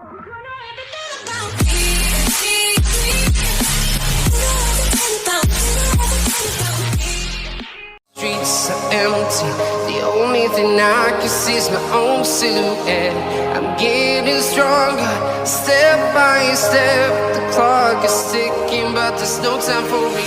Streets are empty. The only thing I can see is my own silhouette. I'm getting stronger, step by step. The clock is ticking, but there's no time for me.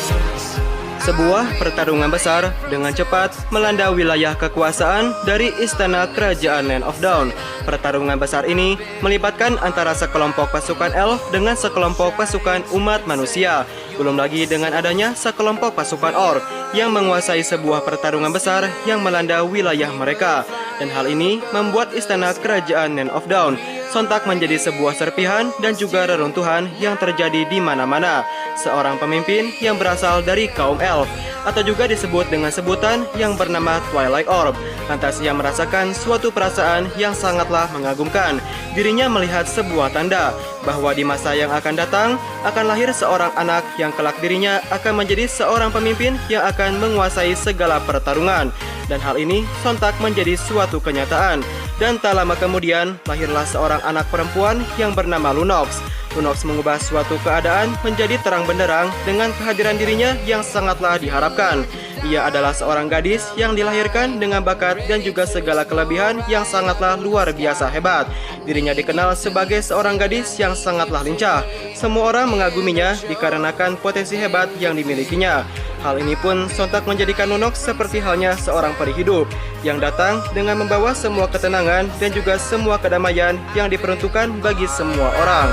Sebuah pertarungan besar dengan cepat melanda wilayah kekuasaan dari istana kerajaan Land of Dawn. Pertarungan besar ini melibatkan antara sekelompok pasukan elf dengan sekelompok pasukan umat manusia. Belum lagi dengan adanya sekelompok pasukan orc yang menguasai sebuah pertarungan besar yang melanda wilayah mereka. Dan hal ini membuat istana kerajaan Land of Dawn sontak menjadi sebuah serpihan dan juga reruntuhan yang terjadi di mana-mana. Seorang pemimpin yang berasal dari kaum elf, atau juga disebut dengan sebutan yang bernama Twilight Orb. Lantas ia merasakan suatu perasaan yang sangatlah mengagumkan. Dirinya melihat sebuah tanda bahwa di masa yang akan datang akan lahir seorang anak yang kelak dirinya akan menjadi seorang pemimpin yang akan menguasai segala pertarungan. Dan hal ini sontak menjadi suatu kenyataan. Dan tak lama kemudian lahirlah seorang anak perempuan yang bernama Lunox. Lunox mengubah suatu keadaan menjadi terang benderang dengan kehadiran dirinya yang sangatlah diharapkan. Ia adalah seorang gadis yang dilahirkan dengan bakat dan juga segala kelebihan yang sangatlah luar biasa hebat. Dirinya dikenal sebagai seorang gadis yang sangatlah lincah. Semua orang mengaguminya dikarenakan potensi hebat yang dimilikinya. Hal ini pun sontak menjadikan Lunox seperti halnya seorang peri hidup yang datang dengan membawa semua ketenangan dan juga semua kedamaian yang diperuntukkan bagi semua orang.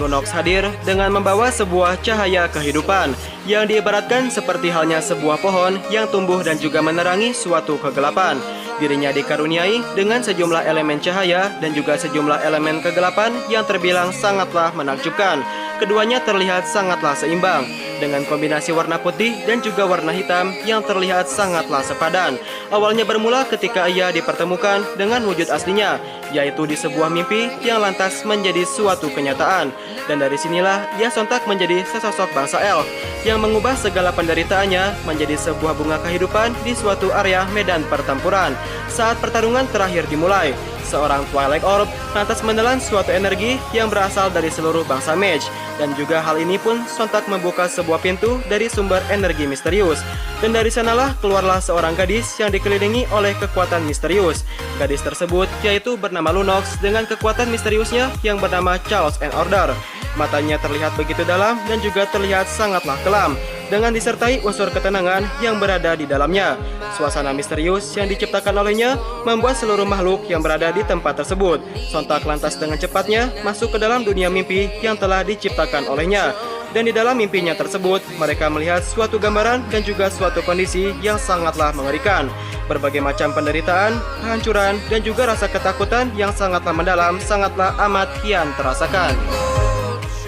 Lunox hadir dengan membawa sebuah cahaya kehidupan yang diibaratkan seperti halnya sebuah pohon yang tumbuh dan juga menerangi suatu kegelapan. Dirinya dikaruniai dengan sejumlah elemen cahaya dan juga sejumlah elemen kegelapan yang terbilang sangatlah menakjubkan. Keduanya terlihat sangatlah seimbang dengan kombinasi warna putih dan juga warna hitam yang terlihat sangatlah sepadan. Awalnya bermula ketika ia dipertemukan dengan wujud aslinya, yaitu di sebuah mimpi yang lantas menjadi suatu kenyataan. Dan dari sinilah ia sontak menjadi sesosok bangsa elf yang mengubah segala penderitaannya menjadi sebuah bunga kehidupan di suatu area medan pertempuran. Saat pertarungan terakhir dimulai, seorang Twilight Orb lantas menelan suatu energi yang berasal dari seluruh bangsa mage. Dan juga hal ini pun sontak membuka sebuah pintu dari sumber energi misterius. Dan dari sanalah keluarlah seorang gadis yang dikelilingi oleh kekuatan misterius. Gadis tersebut yaitu bernama Lunox dengan kekuatan misteriusnya yang bernama Chaos and Order. Matanya terlihat begitu dalam dan juga terlihat sangatlah kelam, dengan disertai unsur ketenangan yang berada di dalamnya. Suasana misterius yang diciptakan olehnya membuat seluruh makhluk yang berada di tempat tersebut sontak lantas dengan cepatnya masuk ke dalam dunia mimpi yang telah diciptakan olehnya. Dan di dalam mimpinya tersebut, mereka melihat suatu gambaran dan juga suatu kondisi yang sangatlah mengerikan. Berbagai macam penderitaan, kehancuran, dan juga rasa ketakutan yang sangatlah mendalam, sangatlah amat kian terasakan.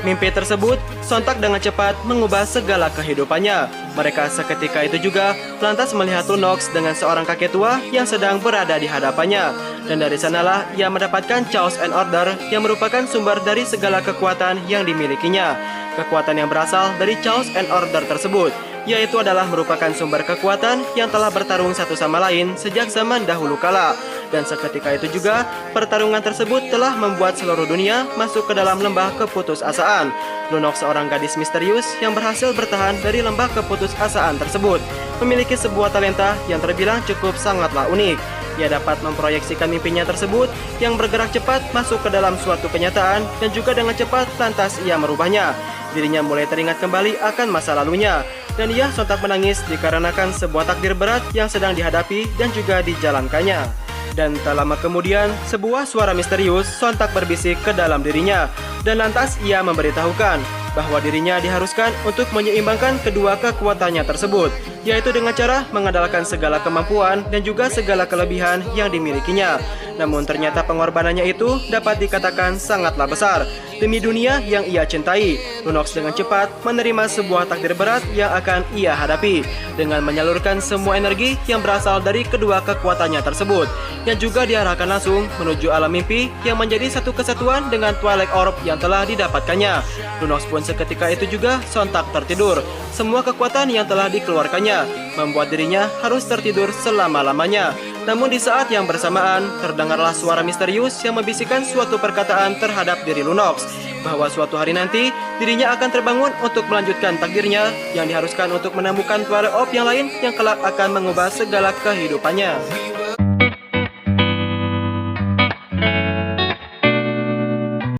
Mimpi tersebut sontak dengan cepat mengubah segala kehidupannya. Mereka seketika itu juga lantas melihat Lunox dengan seorang kakek tua yang sedang berada di hadapannya. Dan dari sanalah ia mendapatkan Chaos and Order yang merupakan sumber dari segala kekuatan yang dimilikinya. Kekuatan yang berasal dari Chaos and Order tersebut yaitu adalah merupakan sumber kekuatan yang telah bertarung satu sama lain sejak zaman dahulu kala. Dan seketika itu juga pertarungan tersebut telah membuat seluruh dunia masuk ke dalam lembah keputusasaan. Lunox, seorang gadis misterius yang berhasil bertahan dari lembah keputusasaan tersebut, memiliki sebuah talenta yang terbilang cukup sangatlah unik. Ia dapat memproyeksikan mimpinya tersebut yang bergerak cepat masuk ke dalam suatu kenyataan dan juga dengan cepat lantas ia merubahnya. Dirinya mulai teringat kembali akan masa lalunya dan ia sontak menangis dikarenakan sebuah takdir berat yang sedang dihadapi dan juga dijalankannya. Dan tak lama kemudian, sebuah suara misterius sontak berbisik ke dalam dirinya dan lantas ia memberitahukan bahwa dirinya diharuskan untuk menyeimbangkan kedua kekuatannya tersebut, yaitu dengan cara mengandalkan segala kemampuan dan juga segala kelebihan yang dimilikinya. Namun ternyata pengorbanannya itu dapat dikatakan sangatlah besar. Demi dunia yang ia cintai, Lunox dengan cepat menerima sebuah takdir berat yang akan ia hadapi dengan menyalurkan semua energi yang berasal dari kedua kekuatannya tersebut, yang juga diarahkan langsung menuju alam mimpi yang menjadi satu kesatuan dengan Twilight Orb yang telah didapatkannya. Lunox pun seketika itu juga sontak tertidur. Semua kekuatan yang telah dikeluarkannya membuat dirinya harus tertidur selama-lamanya. Namun di saat yang bersamaan, terdengarlah suara misterius yang membisikkan suatu perkataan terhadap diri Lunox, bahwa suatu hari nanti dirinya akan terbangun untuk melanjutkan takdirnya yang diharuskan untuk menemukan power up yang lain yang kelak akan mengubah segala kehidupannya.